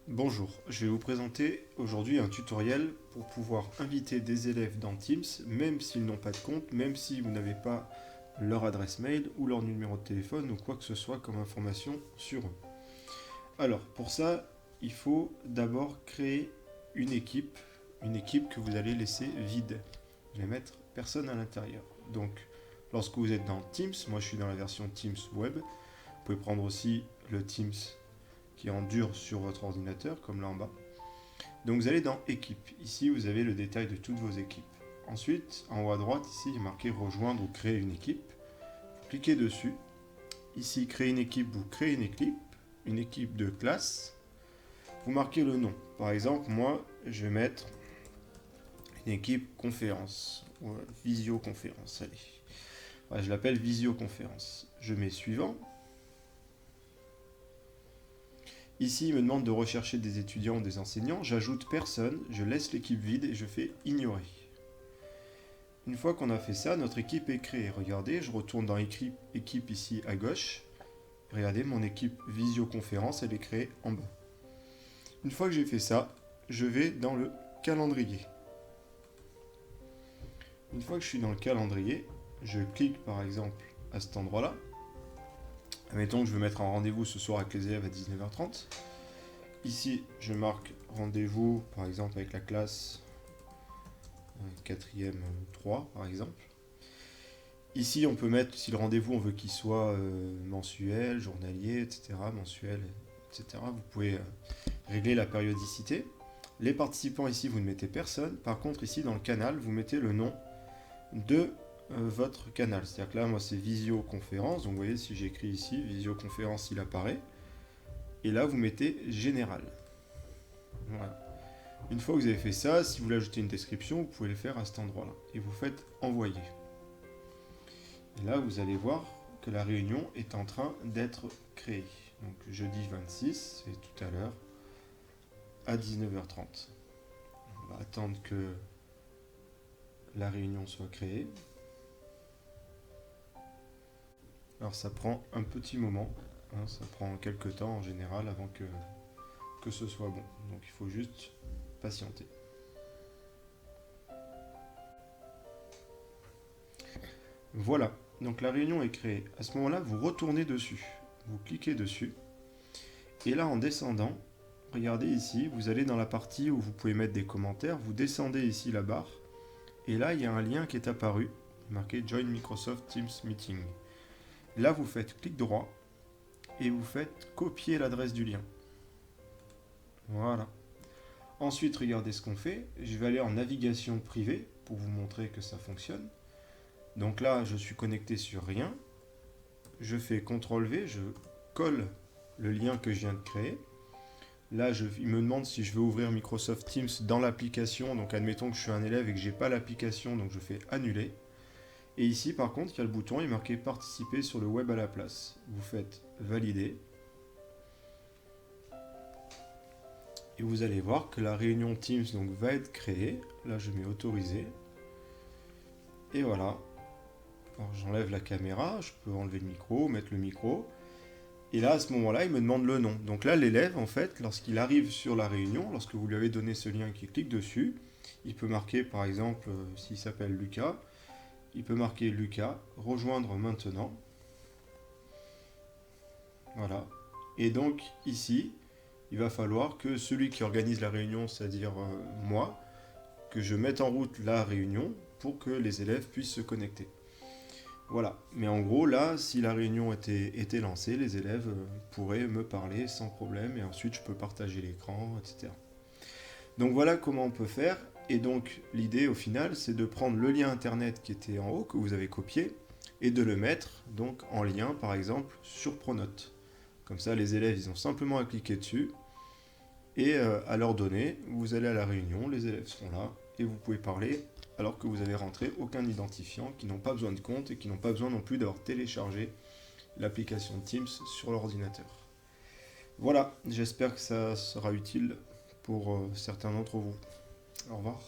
Bonjour, je vais vous présenter aujourd'hui un tutoriel pour pouvoir inviter des élèves dans Teams, même s'ils n'ont pas de compte, même si vous n'avez pas leur adresse mail ou leur numéro de téléphone ou quoi que ce soit comme information sur eux. Alors, pour ça, il faut d'abord créer une équipe que vous allez laisser vide. Vous allez mettre personne à l'intérieur. Donc, lorsque vous êtes dans Teams, moi je suis dans la version Teams Web, vous pouvez prendre aussi le Teams qui est en dur sur votre ordinateur, comme là en bas. Donc vous allez dans équipe. Ici, vous avez le détail de toutes vos équipes. Ensuite, en haut à droite, ici, il est marqué rejoindre ou créer une équipe. Vous cliquez dessus. Ici, créer une équipe, vous créez une équipe de classe. Vous marquez le nom. Par exemple, moi, je vais mettre une équipe conférence, ou visioconférence, allez. Ouais, je l'appelle visioconférence. Je mets suivant. Ici, il me demande de rechercher des étudiants ou des enseignants. J'ajoute personne, je laisse l'équipe vide et je fais ignorer. Une fois qu'on a fait ça, notre équipe est créée. Regardez, je retourne dans équipe ici à gauche. Regardez, mon équipe visioconférence, elle est créée en bas. Une fois que j'ai fait ça, je vais dans le calendrier. Une fois que je suis dans le calendrier, je clique par exemple à cet endroit-là. Admettons que je veux mettre un rendez-vous ce soir avec les élèves à 19h30. Ici, je marque rendez-vous, par exemple, avec la classe 4e 3, par exemple. Ici, on peut mettre, si le rendez-vous, on veut qu'il soit mensuel, journalier, etc., mensuel, etc. Vous pouvez régler la périodicité. Les participants, ici, vous ne mettez personne. Par contre, ici, dans le canal, vous mettez le nom de votre canal. C'est-à-dire que là, moi, c'est visioconférence. Donc, vous voyez, si j'écris ici, visioconférence, il apparaît. Et là, vous mettez général. Voilà. Une fois que vous avez fait ça, si vous voulez ajouter une description, vous pouvez le faire à cet endroit-là. Et vous faites envoyer. Et là, vous allez voir que la réunion est en train d'être créée. Donc, jeudi 26, c'est tout à l'heure, à 19h30. On va attendre que la réunion soit créée. Alors ça prend un petit moment, hein, ça prend quelques temps en général avant que ce soit bon. Donc il faut juste patienter. Voilà, donc la réunion est créée. À ce moment-là, vous retournez dessus. Vous cliquez dessus. Et là, en descendant, regardez ici, vous allez dans la partie où vous pouvez mettre des commentaires. Vous descendez ici la barre. Et là, il y a un lien qui est apparu, marqué Join Microsoft Teams Meeting. Là, vous faites clic droit et vous faites copier l'adresse du lien. Voilà. Ensuite, regardez ce qu'on fait. Je vais aller en navigation privée pour vous montrer que ça fonctionne. Donc là, je suis connecté sur rien. Je fais CTRL-V, je colle le lien que je viens de créer. Là, il me demande si je veux ouvrir Microsoft Teams dans l'application. Donc admettons que je suis un élève et que je n'ai pas l'application, donc je fais annuler. Et ici, par contre, il y a le bouton, il est marqué participer sur le web à la place. Vous faites valider. Et vous allez voir que la réunion Teams donc, va être créée. Là, je mets autoriser. Et voilà. Alors, j'enlève la caméra, je peux enlever le micro, mettre le micro. Et là, à ce moment-là, il me demande le nom. Donc là, l'élève, en fait, lorsqu'il arrive sur la réunion, lorsque vous lui avez donné ce lien qui clique dessus, il peut marquer, par exemple, s'il s'appelle Lucas, il peut marquer Lucas, rejoindre maintenant. Voilà. Et donc, ici, il va falloir que celui qui organise la réunion, c'est-à-dire moi, que je mette en route la réunion pour que les élèves puissent se connecter. Voilà. Mais en gros, là, si la réunion était lancée, les élèves pourraient me parler sans problème et ensuite je peux partager l'écran, etc. Donc voilà comment on peut faire. Et donc l'idée au final, c'est de prendre le lien internet qui était en haut, que vous avez copié, et de le mettre donc en lien, par exemple, sur Pronote. Comme ça, les élèves, ils ont simplement à cliquer dessus et à leur donner. Vous allez à la réunion, les élèves sont là et vous pouvez parler alors que vous avez rentré aucun identifiant, qui n'ont pas besoin de compte et qui n'ont pas besoin non plus d'avoir téléchargé l'application Teams sur l'ordinateur. Voilà, j'espère que ça sera utile pour certains d'entre vous. Au revoir.